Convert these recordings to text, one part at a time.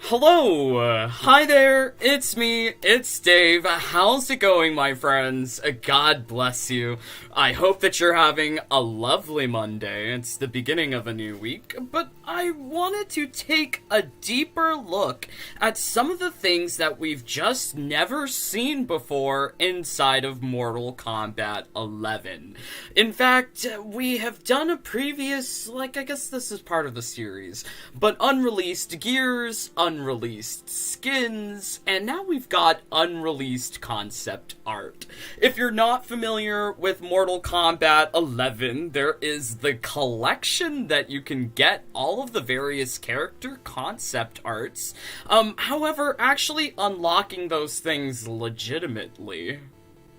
Hello! Hi there, it's me, it's Dave. How's it going, my friends? God bless you. I hope that you're having a lovely Monday. It's the beginning of a new week, but I wanted to take a deeper look at some of the things that we've just never seen before inside of Mortal Kombat 11. In fact, we have done a previous, I guess this is part of the series, but unreleased gears, unreleased skins, and now we've got unreleased concept art. If you're not familiar with Mortal Kombat 11, there is the collection that you can get all of the various character concept arts. However, actually unlocking those things legitimately,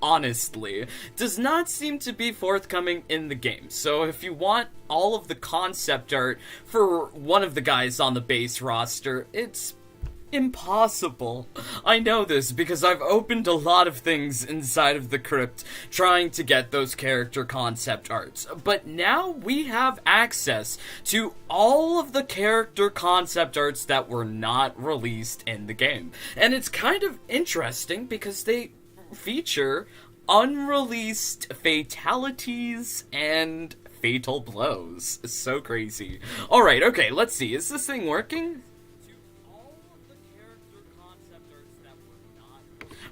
honestly, does not seem to be forthcoming in the game. So if you want all of the concept art for one of the guys on the base roster, it's impossible. I know this because I've opened a lot of things inside of the crypt trying to get those character concept arts. But now we have access to all of the character concept arts that were not released in the game. And it's kind of interesting because they feature unreleased fatalities and fatal blows. It's so crazy. Alright, okay, let's see. Is this thing working?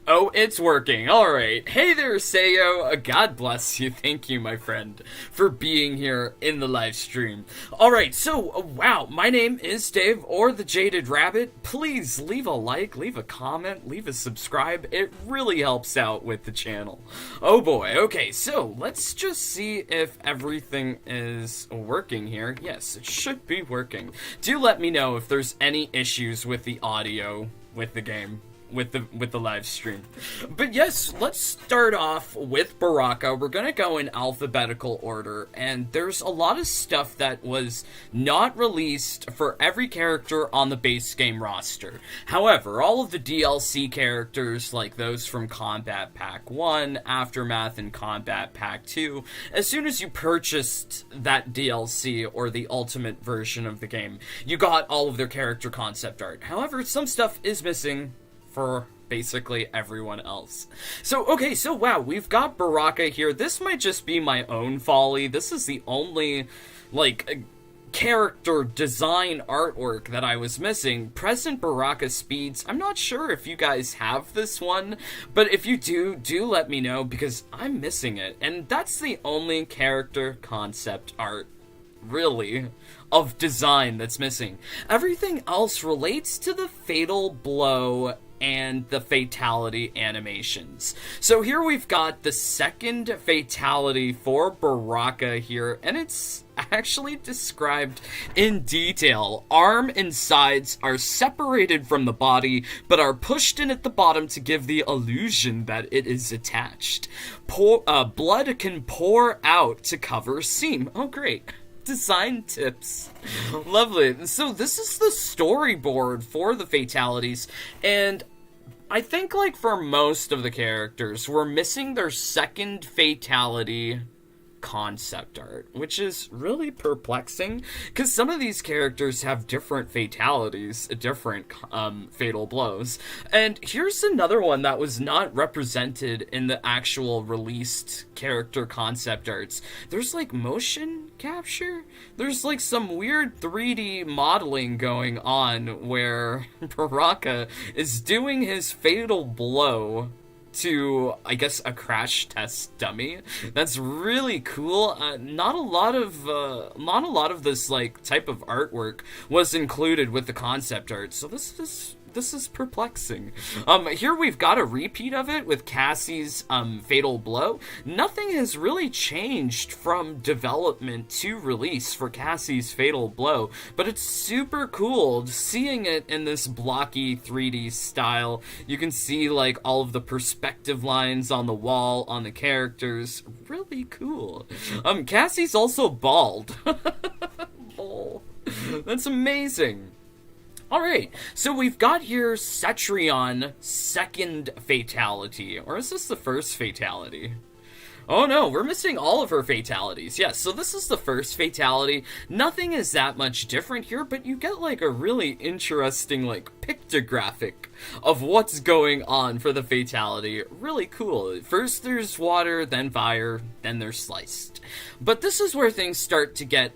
Oh, it's working. Alright. Hey there, Sayo. God bless you. Thank you, my friend, for being here in the live stream. Alright, so, wow, my name is Dave, or the Jaded Rabbit. Please leave a like, leave a comment, leave a subscribe. It really helps out with the channel. Oh boy. Okay, so, let's just see if everything is working here. Yes, it should be working. Do let me know if there's any issues with the audio with the game. With the live stream. But yes, let's start off with Baraka. We're gonna go in alphabetical order, and there's a lot of stuff that was not released for every character on the base game roster. However, all of the DLC characters, like those from Combat Pack 1, Aftermath, and Combat Pack 2, as soon as you purchased that DLC, or the ultimate version of the game, you got all of their character concept art. However, some stuff is missing for basically everyone else. So, okay, so wow, we've got Baraka here. This might just be my own folly. This is the only, character design artwork that I was missing. Present Baraka speeds. I'm not sure if you guys have this one, but if you do let me know, because I'm missing it. And that's the only character concept art, really, of design that's missing. Everything else relates to the fatal blow and the fatality animations. So here we've got the second fatality for Baraka here, and it's actually described in detail. Arm and sides are separated from the body, but are pushed in at the bottom to give the illusion that it is attached. Blood can pour out to cover seam. Oh, great. Design tips. Lovely. So this is the storyboard for the fatalities, and I think, for most of the characters, we're missing their second fatality concept art, which is really perplexing, because some of these characters have different fatalities, different fatal blows. And here's another one that was not represented in the actual released character concept arts. There's motion capture? There's some weird 3D modeling going on where Baraka is doing his fatal blow to, I guess, a crash test dummy. That's really cool. Not a lot of this type of artwork was included with the concept art, so this is perplexing. Here we've got a repeat of it with Cassie's fatal blow. Nothing has really changed from development to release for Cassie's fatal blow, but it's super cool seeing it in this blocky 3D style. You can see all of the perspective lines on the wall, on the characters. Really cool. Cassie's also bald. Oh, that's amazing. Alright, so we've got here Cetrion, second fatality. Or is this the first fatality? Oh no, we're missing all of her fatalities. Yes, so this is the first fatality. Nothing is that much different here, but you get like a really interesting like pictographic of what's going on for the fatality. Really cool. First there's water, then fire, then there's sliced. But this is where things start to get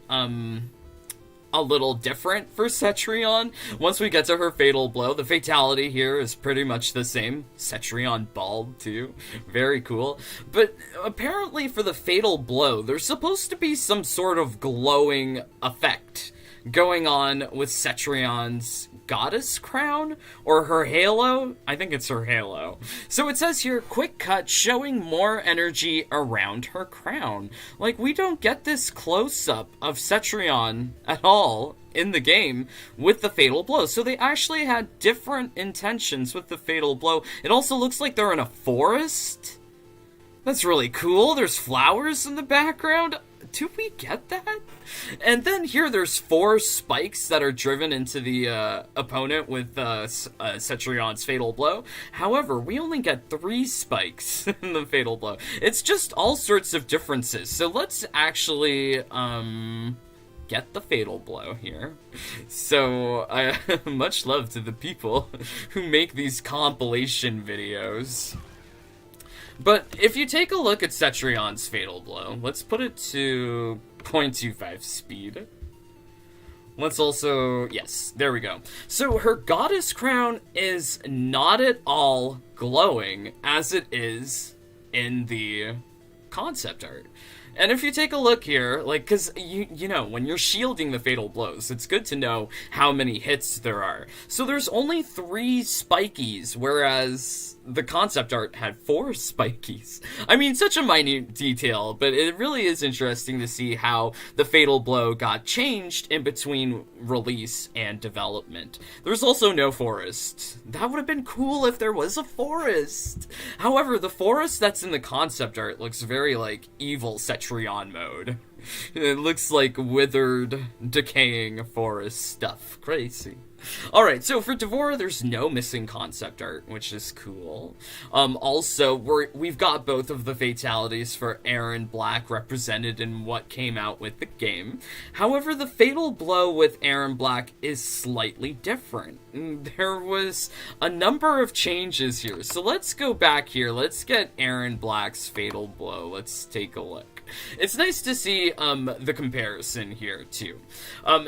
a little different for Cetrion. Once we get to her fatal blow, the fatality here is pretty much the same. Cetrion bald too. Very cool. But apparently for the fatal blow, there's supposed to be some sort of glowing effect going on with Cetrion's goddess crown or her halo. I think it's her halo. So it says here, quick cut showing more energy around her crown. Like, we don't get this close-up of Cetrion at all in the game with the fatal blow. So they actually had different intentions with the fatal blow. It also looks like they're in a forest. That's really cool. There's flowers in the background. Do we get that? And then here there's 4 spikes that are driven into the opponent with Cetrion's fatal blow. However, we only get 3 spikes in the fatal blow. It's just all sorts of differences. So let's actually get the fatal blow here. So much love to the people who make these compilation videos. But if you take a look at Cetrion's fatal blow, let's put it to 0.25 speed. Let's also, yes, there we go. So her goddess crown is not at all glowing as it is in the concept art. And if you take a look here, like, because, you know, when you're shielding the fatal blows, it's good to know how many hits there are. So there's only 3 spikies, whereas the concept art had 4 spikies. I mean, such a minute detail, but it really is interesting to see how the fatal blow got changed in between release and development. There's also no forest. That would have been cool if there was a forest. However, the forest that's in the concept art looks very, like, evil Cetrion mode. It looks like withered, decaying forest stuff. Crazy. Alright, so for Devorah, there's no missing concept art, which is cool. Also, we've got both of the fatalities for Erron Black represented in what came out with the game. However, the fatal blow with Erron Black is slightly different. There was a number of changes here, so let's go back here. Let's get Erron Black's fatal blow. Let's take a look. It's nice to see the comparison here too.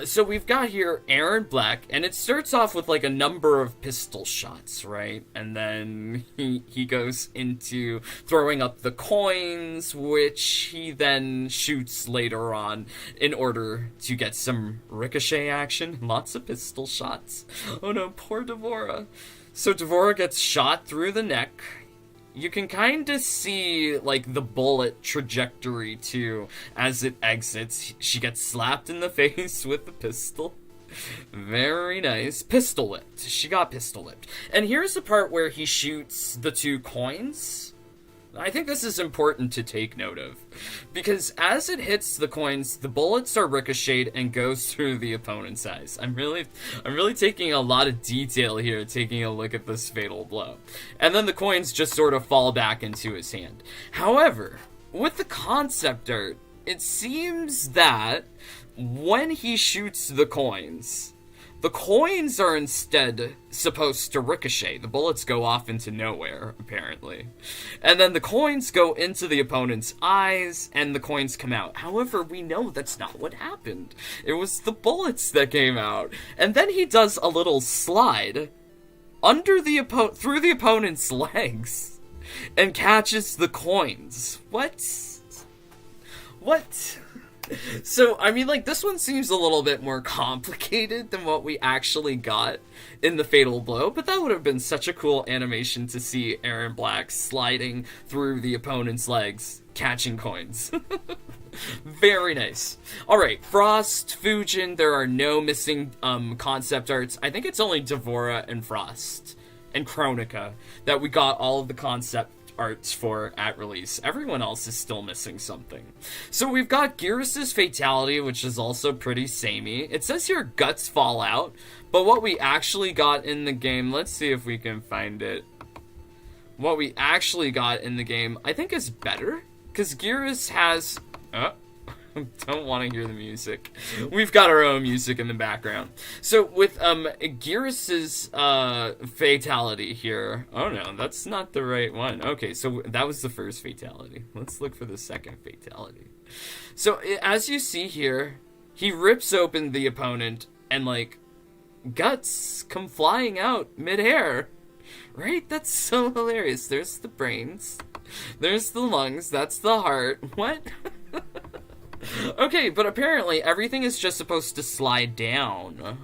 So we've got here Erron Black, and it starts off with like a number of pistol shots, right? And then he goes into throwing up the coins, which he then shoots later on in order to get some ricochet action. Lots of pistol shots. Oh no, poor Devorah. So Devorah gets shot through the neck. You can kind of see, like, the bullet trajectory, too, as it exits. She gets slapped in the face with the pistol. Very nice. Pistol whipped. She got pistol whipped. And here's the part where he shoots the 2 coins. I think this is important to take note of, because as it hits the coins, the bullets are ricocheted and goes through the opponent's eyes. I'm really taking a lot of detail here, taking a look at this fatal blow. And then the coins just sort of fall back into his hand. However, with the concept art, it seems that when he shoots the coins are instead supposed to ricochet. The bullets go off into nowhere, apparently. And then the coins go into the opponent's eyes, and the coins come out. However, we know that's not what happened. It was the bullets that came out. And then he does a little slide through the opponent's legs and catches the coins. What? So, I mean, like, this one seems a little bit more complicated than what we actually got in the fatal blow, but that would have been such a cool animation to see Erron Black sliding through the opponent's legs, catching coins. Very nice. Alright, Frost, Fujin, there are no missing concept arts. I think it's only Devorah and Frost and Kronika that we got all of the concept arts for at release. Everyone else is still missing something. So we've got Garrus' fatality, which is also pretty samey. It says here guts fall out, but what we actually got in the game, let's see if we can find it. What we actually got in the game, I think is better. because Garrus has... don't want to hear the music. We've got our own music in the background. So with Garrus's fatality here. Oh no, that's not the right one. Okay, so that was the first fatality. Let's look for the second fatality. So as you see here, he rips open the opponent and like guts come flying out midair. Right? That's so hilarious. There's the brains. There's the lungs. That's the heart. What? Okay, but apparently everything is just supposed to slide down.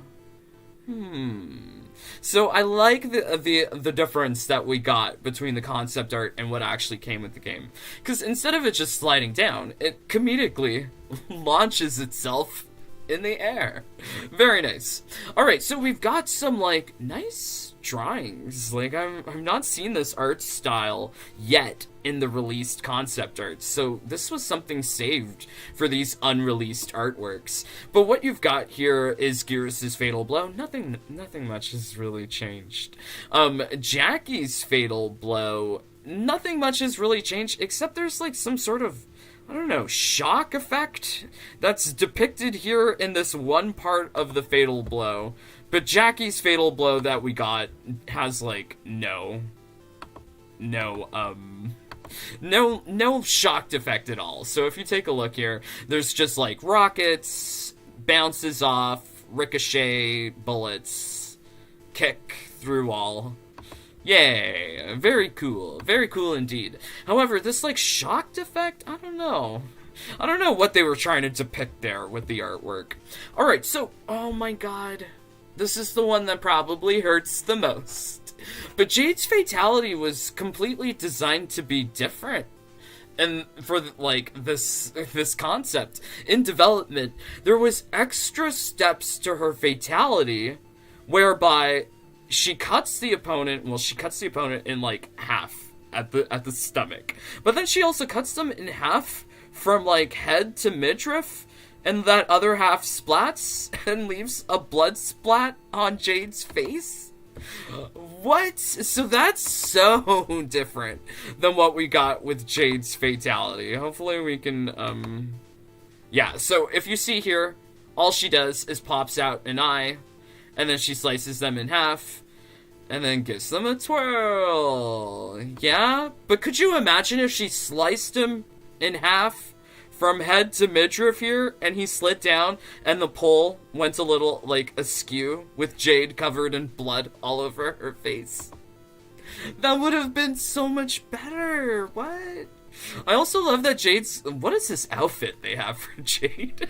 So I like the difference that we got between the concept art and what actually came with the game. Because instead of it just sliding down, it comedically launches itself in the air. Very nice. Alright, so we've got some, like, nice drawings. Like, I've not seen this art style yet in the released concept art, so this was something saved for these unreleased artworks. But what you've got here is Garrus's fatal blow. Nothing much has really changed. Jackie's fatal blow, nothing much has really changed, except there's, like, some sort of, I don't know, shock effect that's depicted here in this one part of the fatal blow. But Jackie's fatal blow that we got has, like, no shocked effect at all. So if you take a look here, there's just, like, rockets, bounces off, ricochet, bullets, kick through all. Yay, very cool indeed. However, this, like, shocked effect, I don't know what they were trying to depict there with the artwork. Alright, so, oh my god, this is the one that probably hurts the most. But Jade's fatality was completely designed to be different. And for, like, this concept in development, there was extra steps to her fatality, whereby she cuts the opponent in, like, half at the stomach. But then she also cuts them in half from, like, head to midriff, and that other half splats and leaves a blood splat on Jade's face? What? So that's so different than what we got with Jade's fatality. Hopefully we can, yeah, so if you see here, all she does is pops out an eye, and then she slices them in half, and then gives them a twirl. Yeah? But could you imagine if she sliced him in half from head to midriff here, and he slid down, and the pole went a little, like, askew, with Jade covered in blood all over her face? That would have been so much better. What? I also love that Jade's... What is this outfit they have for Jade?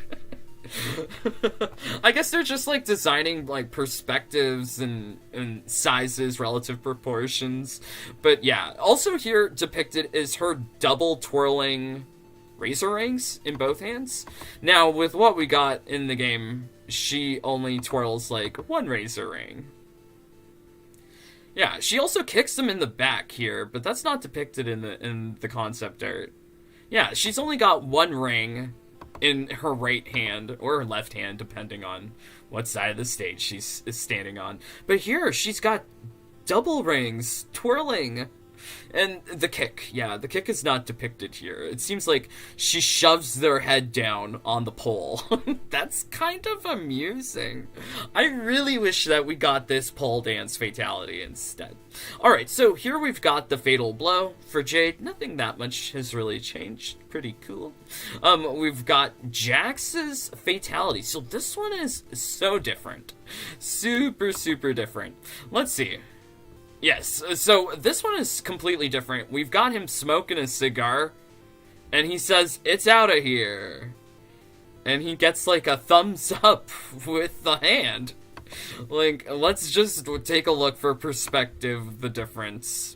I guess they're just, like, designing, like, perspectives and sizes, relative proportions. But yeah, also here depicted is her double twirling razor rings in both hands. Now, with what we got in the game, she only twirls, like, one razor ring. Yeah, she also kicks them in the back here, but that's not depicted in the concept art. Yeah, she's only got one ring in her right hand, or her left hand, depending on what side of the stage she's standing on. But here, she's got double rings, twirling. And the kick, yeah, the kick is not depicted here. It seems like she shoves their head down on the pole. That's kind of amusing. I really wish that we got this pole dance fatality instead. Alright, so here we've got the fatal blow for Jade. Nothing that much has really changed. Pretty cool. We've got Jax's fatality. So this one is so different. Super, super different. Let's see. Yes, so this one is completely different. We've got him smoking a cigar, and he says, "It's out of here." And he gets, like, a thumbs up with the hand. Like, let's just take a look for perspective, the difference.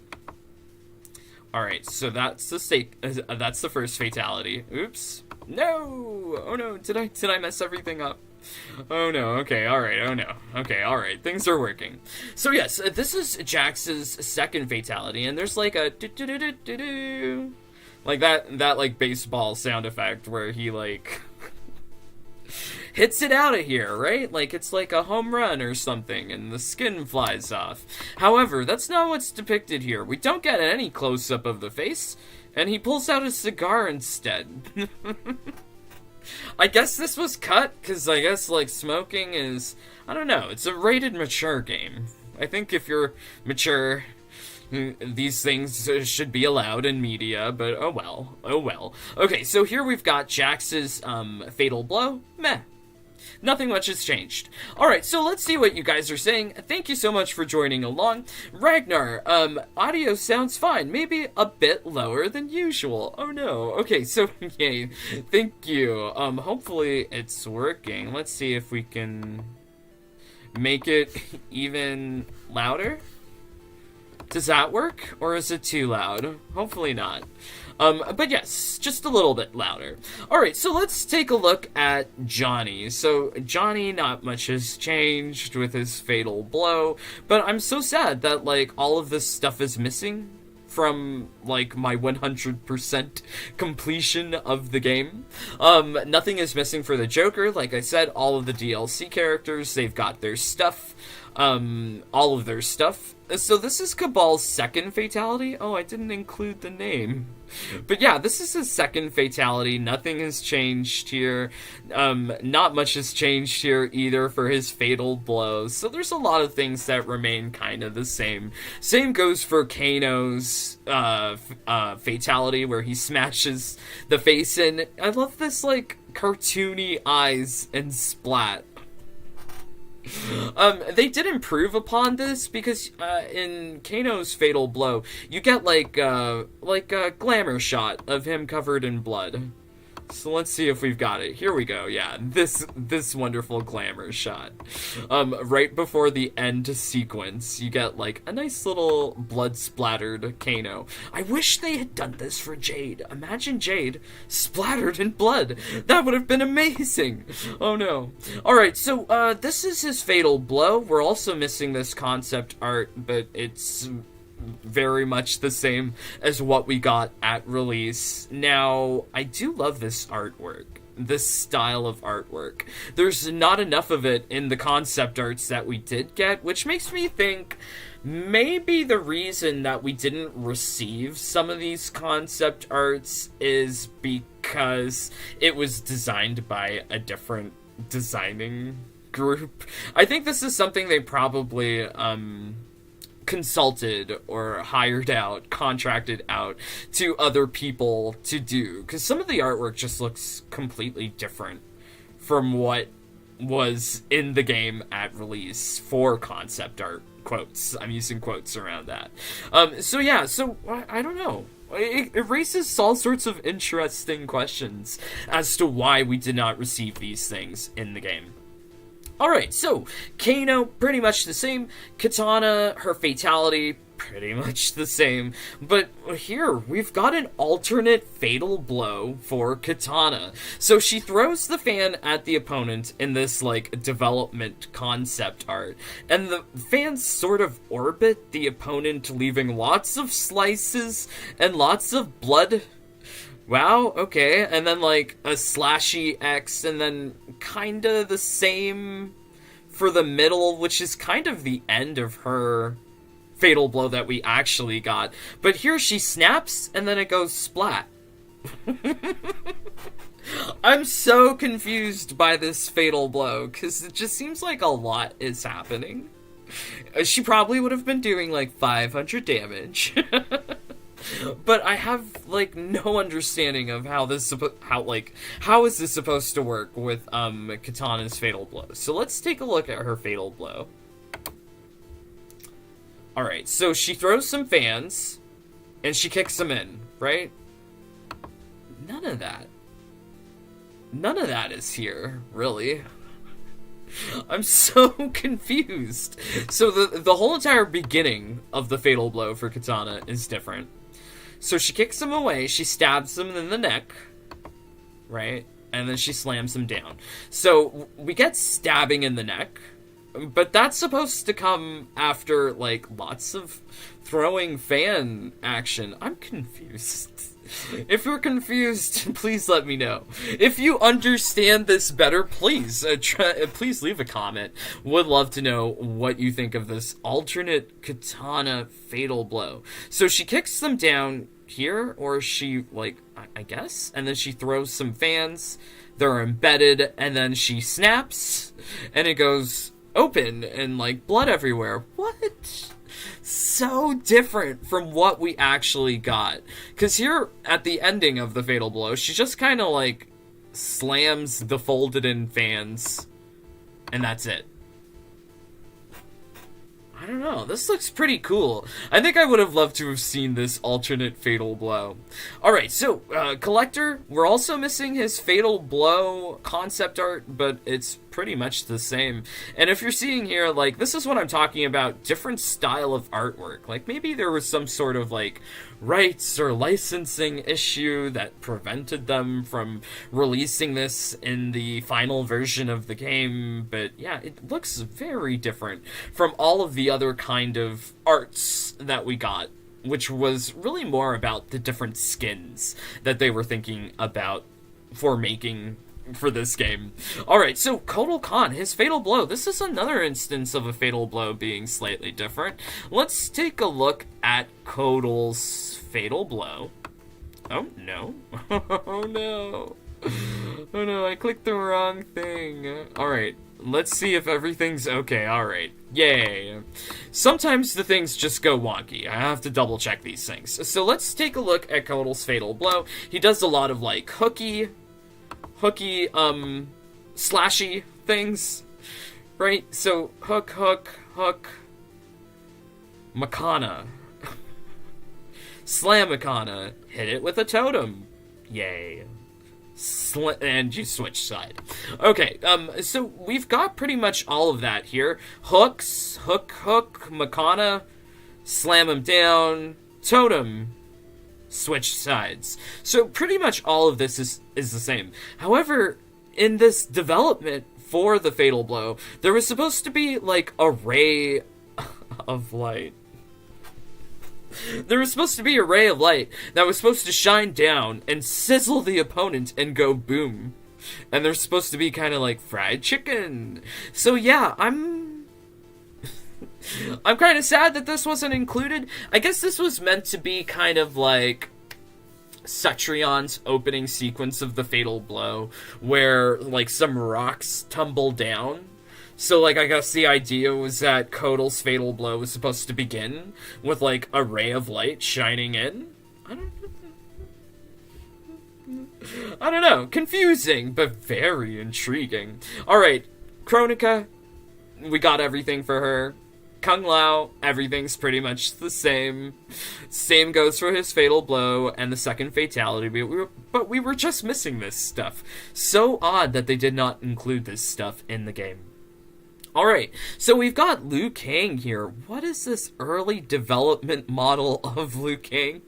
Alright, so that's the first fatality. Oops. No! Oh no, did I mess everything up? Oh no, okay, alright, oh no. Okay, alright, things are working. So yes, this is Jax's second fatality, and there's like a do-do-do-do-do-do. Like that like baseball sound effect where he like hits it out of here, right? Like it's like a home run or something, and the skin flies off. However, that's not what's depicted here. We don't get any close-up of the face. And he pulls out a cigar instead. I guess this was cut, because I guess, like, smoking is... I don't know, it's a rated mature game. I think if you're mature, these things should be allowed in media, but oh well, oh well. Okay, so here we've got Jax's, Fatal Blow. Meh. Nothing much has changed. Alright, so let's see what you guys are saying. Thank you so much for joining along. Ragnar, audio sounds fine. Maybe a bit lower than usual. Oh no. Okay, so, yay. Thank you. Hopefully it's working. Let's see if we can make it even louder. Does that work? Or is it too loud? Hopefully not. But yes, just a little bit louder. Alright, so let's take a look at Johnny. So, Johnny, not much has changed with his Fatal Blow, but I'm so sad that, like, all of this stuff is missing from, like, my 100% completion of the game. Nothing is missing for the Joker. Like I said, all of the DLC characters, they've got their stuff. All of their stuff. So this is Cabal's second fatality. Oh, I didn't include the name. But yeah, this is his second fatality. Nothing has changed here. Not much has changed here either for his Fatal Blows. So there's a lot of things that remain kind of the same. Same goes for Kano's fatality, where he smashes the face in. I love this, like, cartoony eyes and splat. They did improve upon this, because, in Kano's Fatal Blow, you get, like a glamour shot of him covered in blood. So let's see if we've got it. Here we go, yeah, this wonderful glamour shot. Right before the end sequence, you get, like, a nice little blood-splattered Kano. I wish they had done this for Jade. Imagine Jade splattered in blood. That would have been amazing. Oh no. Alright, so, this is his Fatal Blow. We're also missing this concept art, but it's very much the same as what we got at release. Now, I do love this artwork, this style of artwork. There's not enough of it in the concept arts that we did get, which makes me think maybe the reason that we didn't receive some of these concept arts is because it was designed by a different designing group. I think this is something they probably, consulted or hired out, contracted out to other people to do, because some of the artwork just looks completely different from what was in the game at release for concept art. Quotes. I'm using quotes around that. So yeah, so I don't know. It raises all sorts of interesting questions as to why we did not receive these things in the game. Alright, so, Kano, pretty much the same. Kitana, her fatality, pretty much the same. But here, we've got an alternate Fatal Blow for Kitana. So she throws the fan at the opponent in this, like, development concept art. And the fans sort of orbit the opponent, leaving lots of slices and lots of blood. Wow, okay, and then, like, a slashy X, and then kinda the same for the middle, which is kind of the end of her Fatal Blow that we actually got. But here she snaps, and then it goes splat. I'm so confused by this Fatal Blow, because it just seems like a lot is happening. She probably would have been doing, like, 500 damage. But I have, like, no understanding of how this how is this supposed to work with Kitana's Fatal Blow. So let's take a look at her Fatal Blow. Alright, so she throws some fans and she kicks them in, right? None of that is here, really. I'm so confused. So the whole entire beginning of the Fatal Blow for Kitana is different. So she kicks him away, she stabs him in the neck, right? And then she slams him down. So we get stabbing in the neck, but that's supposed to come after, like, lots of throwing fan action. I'm confused. If you're confused, please let me know. If you understand this better, please please leave a comment. Would love to know what you think of this alternate Kitana Fatal Blow. So she kicks them down. here, or she, like, I guess? And then she throws some fans, they're embedded, and then she snaps, and it goes open, and, like, blood everywhere. What? So different from what we actually got. Because here, at the ending of the Fatal Blow, she just kind of, like, slams the folded-in fans, and that's it. I don't know, this looks pretty cool. I think I would have loved to have seen this alternate Fatal Blow. Alright, so, Collector, we're also missing his Fatal Blow concept art, but it's pretty much the same. And if you're seeing here, like, this is what I'm talking about, different style of artwork. Like, maybe there was some sort of, like, rights or licensing issue that prevented them from releasing this in the final version of the game, but yeah, it looks very different from all of the other kind of arts that we got, which was really more about the different skins that they were thinking about for making for this game. Alright, so Codal Khan, his Fatal Blow. This is another instance of a Fatal Blow being slightly different. Let's take a look at Codal's Fatal Blow. Oh, no. Oh, no. Oh, no, I clicked the wrong thing. Alright, let's see if everything's okay. Alright, yay. Sometimes the things just go wonky. I have to double check these things. So let's take a look at Codal's Fatal Blow. He does a lot of, like, hooky, slashy things, right? So, hook, Makana. Slam Makana. Hit it with a totem. Yay. And you switch side. Okay, so we've got pretty much all of that here. Hooks, hook, Makana, slam him down, totem, switch sides. So pretty much all of this is the same. However, in this development for the Fatal Blow, there was supposed to be, like, a ray of light. There was supposed to be a ray of light that was supposed to shine down and sizzle the opponent and go boom. And they're supposed to be kind of like fried chicken. So yeah, I'm kind of sad that this wasn't included. I guess this was meant to be kind of like Cetrion's opening sequence of the Fatal Blow, where, like, some rocks tumble down. So, like, I guess the idea was that Codal's Fatal Blow was supposed to begin with, like, a ray of light shining in. I don't know. Confusing, but very intriguing. Alright, Kronika, we got everything for her. Kung Lao, everything's pretty much the same. Same goes for his Fatal Blow and the second fatality, but we were just missing this stuff. So odd that they did not include this stuff in the game. Alright, so we've got Liu Kang here. What is this early development model of Liu Kang?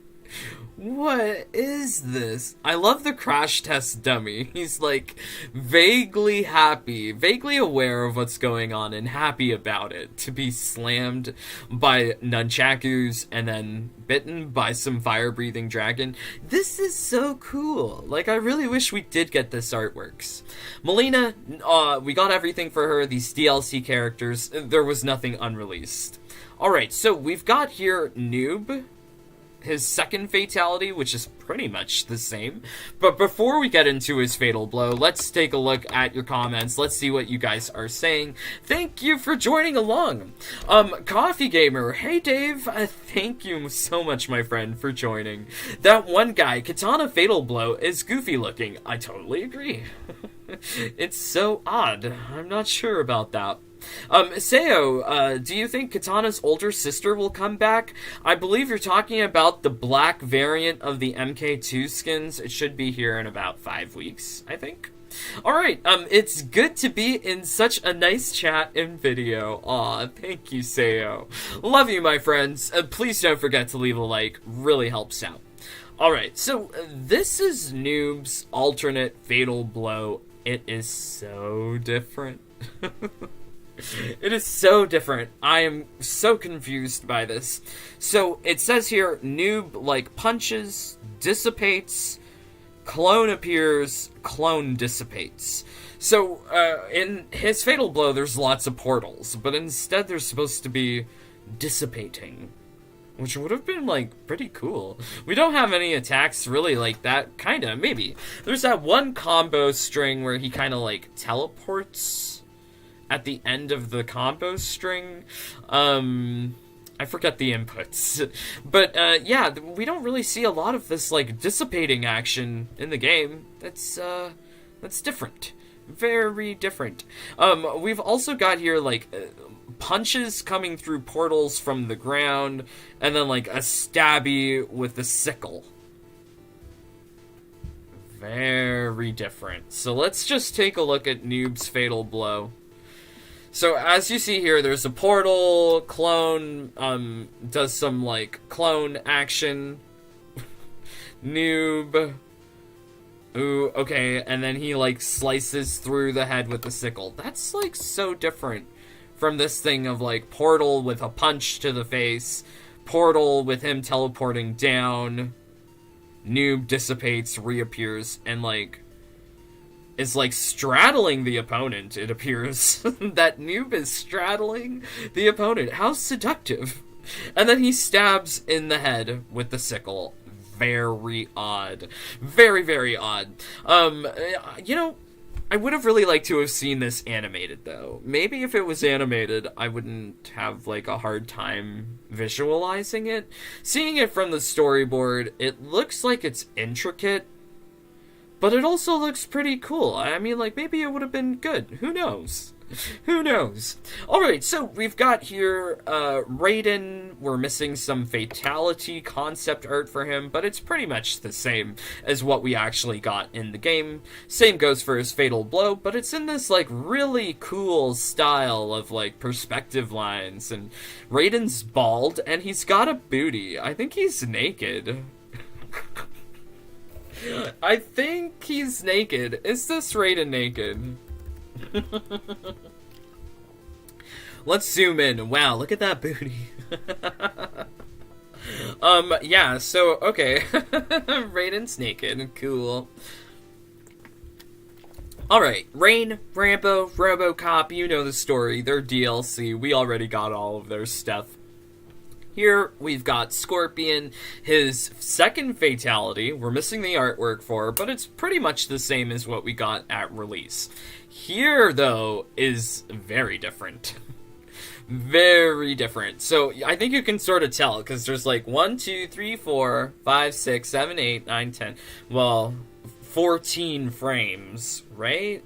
What is this? I love the crash test dummy. He's, like, vaguely happy, vaguely aware of what's going on and happy about it. To be slammed by nunchakus and then bitten by some fire-breathing dragon. This is so cool. Like, I really wish we did get this artworks. Melina, we got everything for her. These DLC characters, there was nothing unreleased. Alright, so we've got here Noob, his second fatality, which is pretty much the same. But before we get into his Fatal Blow, let's take a look at your comments. Let's see what you guys are saying. Thank you for joining along. Coffee Gamer, hey Dave, thank you so much, my friend, for joining. That one guy, Katana Fatal Blow, is goofy looking. I totally agree. It's so odd. I'm not sure about that. Seo, do you think Katana's older sister will come back? I believe you're talking about the black variant of the MK2 skins. It should be here in about 5 weeks, I think. Alright, it's good to be in such a nice chat and video. Aw, thank you, Seo. Love you, my friends. Please don't forget to leave a like. Really helps out. Alright, so this is Noob's alternate Fatal Blow. It is so different. It is so different. I am so confused by this. So, it says here, Noob, like, punches, dissipates, clone appears, clone dissipates. So, in his Fatal Blow, there's lots of portals, but instead there's supposed to be dissipating. which would have been, like, pretty cool. We don't have any attacks really like that. Kinda, maybe. There's that one combo string where he kind of, like, teleports at the end of the combo string. I forget the inputs. But, yeah, we don't really see a lot of this, like, dissipating action in the game. That's different. Very different. We've also got here, like, punches coming through portals from the ground, and then, like, a stabby with the sickle. Very different. So let's just take a look at Noob's Fatal Blow. So as you see here, there's a portal, clone, does some, like, clone action. Noob. Ooh, okay, and then he, like, slices through the head with the sickle. That's, like, so different from this thing of, like, portal with a punch to the face, portal with him teleporting down, Noob dissipates, reappears, and, like, is, like, straddling the opponent, it appears. That Noob is straddling the opponent. How seductive. And then he stabs in the head with the sickle. Very odd. Very, very odd. You know, I would have really liked to have seen this animated, though. Maybe if it was animated, I wouldn't have, like, a hard time visualizing it. Seeing it from the storyboard, it looks like it's intricate, but it also looks pretty cool. I mean, like, maybe it would have been good. Who knows? Who knows? Alright, so we've got here Raiden. We're missing some fatality concept art for him, but it's pretty much the same as what we actually got in the game. Same goes for his fatal blow, but it's in this, like, really cool style of, like, perspective lines. And Raiden's bald, and he's got a booty. I think he's naked. I think he's naked. Is this Raiden naked? Let's zoom in. Wow, look at that booty. Yeah, so, okay. Raiden's naked. Cool. Alright, Rain, Rambo, RoboCop, you know the story. They're DLC. We already got all of their stuff. Here, we've got Scorpion, his second fatality. We're missing the artwork for, but it's pretty much the same as what we got at release. Here, though, is very different. Very different. So, I think you can sort of tell, because there's like 1, 2, 3, 4, 5, 6, 7, 8, 9, 10. Well, 14 frames, right?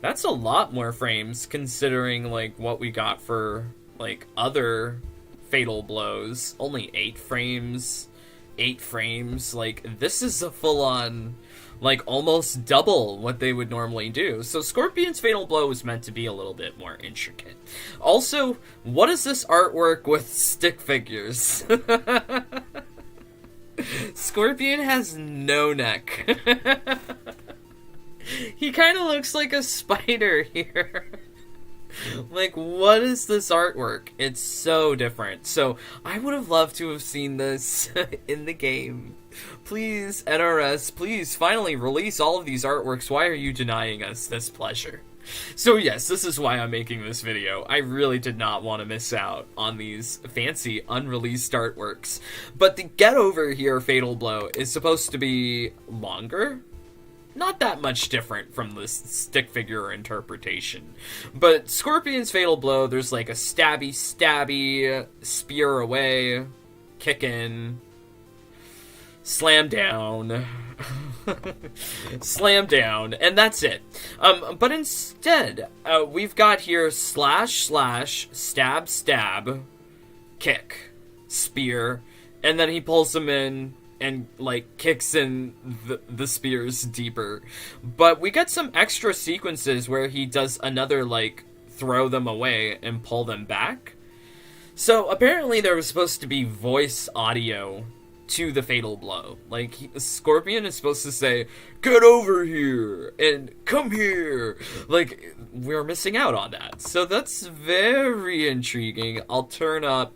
That's a lot more frames, considering, like, what we got for, like, other fatal blows. Only 8 frames. 8 frames. Like, this is a full-on, like, almost double what they would normally do. So Scorpion's fatal blow was meant to be a little bit more intricate. Also, what is this artwork with stick figures? Scorpion has no neck. He kind of looks like a spider here. Like, what is this artwork? It's so different. So, I would have loved to have seen this in the game. Please, NRS, please finally release all of these artworks. Why are you denying us this pleasure? So yes, this is why I'm making this video. I really did not want to miss out on these fancy unreleased artworks. But the Get Over Here Fatal Blow is supposed to be longer. Not that much different from this stick figure interpretation. But Scorpion's Fatal Blow, there's like a stabby, spear away, kick in, slam down, slam down, and that's it. But instead, we've got here slash, stab, kick, spear, and then he pulls them in and, like, kicks in the spears deeper. But we get some extra sequences where he does another, like, throw them away and pull them back. So, apparently there was supposed to be voice audio to the fatal blow. Like, Scorpion is supposed to say, "Get over here," and "Come here." Like, we're missing out on that. So that's very intriguing. I'll turn up,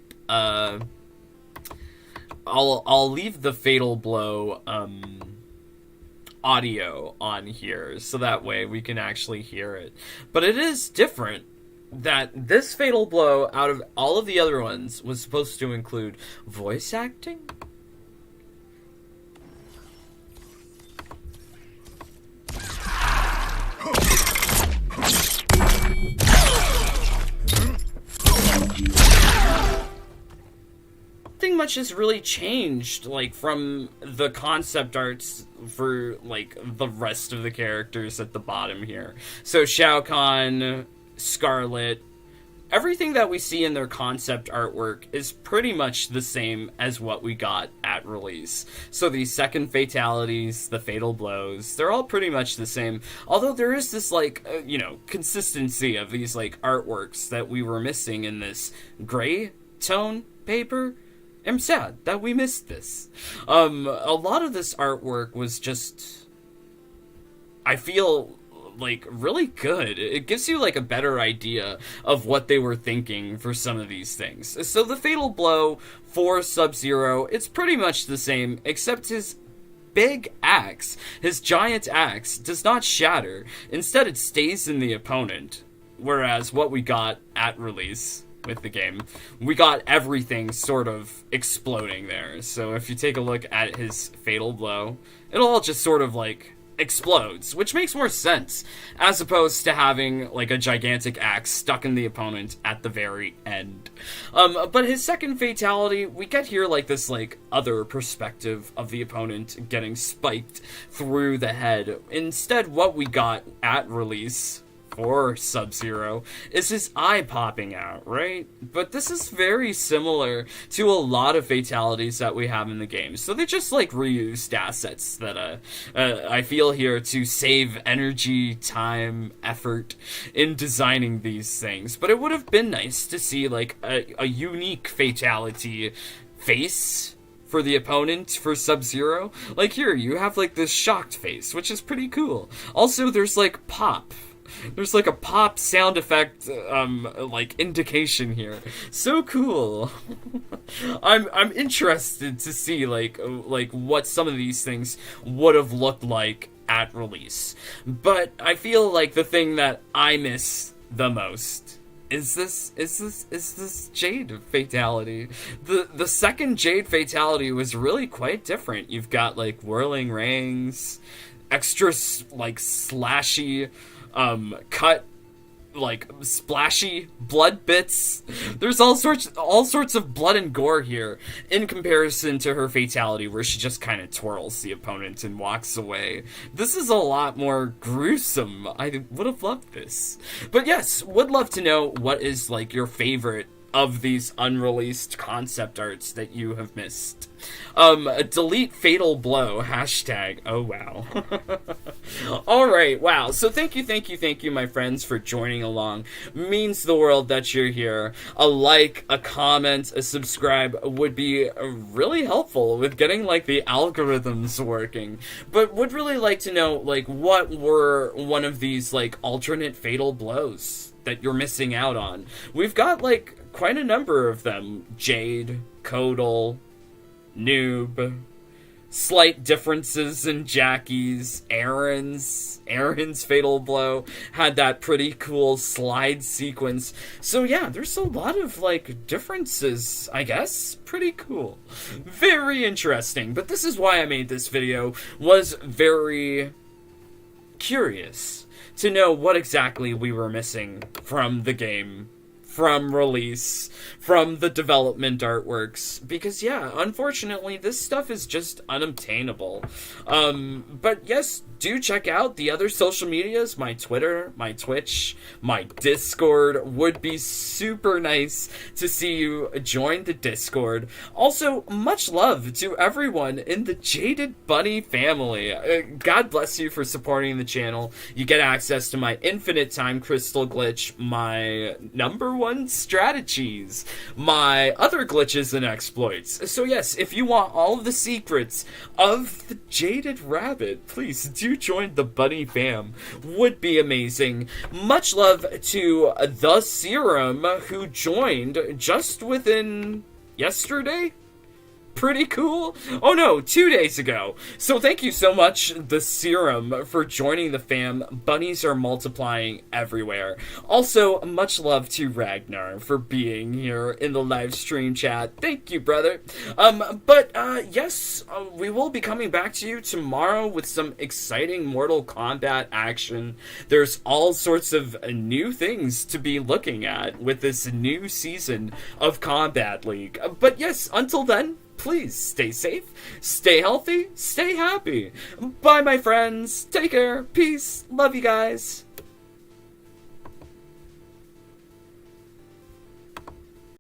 I'll leave the fatal blow audio on here so that way we can actually hear it. But it is different. that this Fatal Blow, out of all of the other ones, was supposed to include voice acting? Nothing much has really changed, like, from the concept arts for, like, the rest of the characters at the bottom here. So Shao Kahn, Scarlet, everything that we see in their concept artwork is pretty much the same as what we got at release. So these second fatalities, the fatal blows, they're all pretty much the same. Although there is this, like, consistency of these, like, artworks that we were missing in this gray tone paper. I'm sad that we missed this. A lot of this artwork was just, I feel, like, really good. It gives you, like, a better idea of what they were thinking for some of these things. So the Fatal Blow for Sub-Zero, it's pretty much the same, except his big axe, his giant axe, does not shatter. Instead, it stays in the opponent. Whereas what we got at release with the game, we got everything sort of exploding there. So if you take a look at his Fatal Blow, it'll all just sort of, like, explodes, which makes more sense, as opposed to having, like, a gigantic axe stuck in the opponent at the very end. But his second fatality, we get here, like, this, like, other perspective of the opponent getting spiked through the head. Instead, what we got at release for Sub-Zero is his eye popping out, right? But this is very similar to a lot of fatalities that we have in the game. So they just, like, reused assets that I feel here to save energy, time, effort in designing these things. But it would have been nice to see, like, a unique fatality face for the opponent for Sub-Zero. Like, here, you have, like, this shocked face, which is pretty cool. Also, there's, like, pop. There's, like, a pop sound effect, like, indication here. So cool. I'm interested to see, like, what some of these things would have looked like at release. But I feel like the thing that I miss the most is this Jade Fatality. The second Jade Fatality was really quite different. You've got, like, whirling rings, extra, like, slashy, cut, like, splashy blood bits. There's all sorts of blood and gore here, in comparison to her fatality, where she just kind of twirls the opponent and walks away. This is a lot more gruesome. I would have loved this. But yes, would love to know what is, like, your favorite of these unreleased concept arts that you have missed. Delete Fatal Blow, hashtag, oh wow. Alright, wow, so thank you, my friends, for joining along. Means the world that you're here. A like, a comment, a subscribe would be really helpful with getting, like, the algorithms working. But would really like to know, like, what were one of these, like, alternate Fatal Blows that you're missing out on. We've got, like, quite a number of them. Jade, Codal, Noob, slight differences in Jackie's, Aaron's Fatal Blow had that pretty cool slide sequence. So yeah, there's a lot of, like, differences, I guess. Pretty cool. Very interesting. But this is why I made this video, was very curious to know what exactly we were missing from the game, from release, from the development artworks, because yeah, unfortunately, this stuff is just unobtainable. But yes, do check out the other social medias, my Twitter, my Twitch, my Discord. Would be super nice to see you join the Discord. Also, much love to everyone in the Jaded Bunny family. God bless you for supporting the channel. You get access to my infinite time crystal glitch, my #1 strategies, my other glitches and exploits. So yes, if you want all of the secrets of the Jaded Rabbit, please do join the Bunny fam. Would be amazing. Much love to the Serum, who joined just within yesterday. pretty cool? Oh no, 2 days ago. So thank you so much, the Serum, for joining the fam. Bunnies are multiplying everywhere. Also, much love to Ragnar for being here in the live stream chat. Thank you, brother. Yes, we will be coming back to you tomorrow with some exciting Mortal Kombat action. There's all sorts of new things to be looking at with this new season of Combat League. But yes, until then, please stay safe, stay healthy, stay happy. Bye, my friends. Take care. Peace. Love you guys.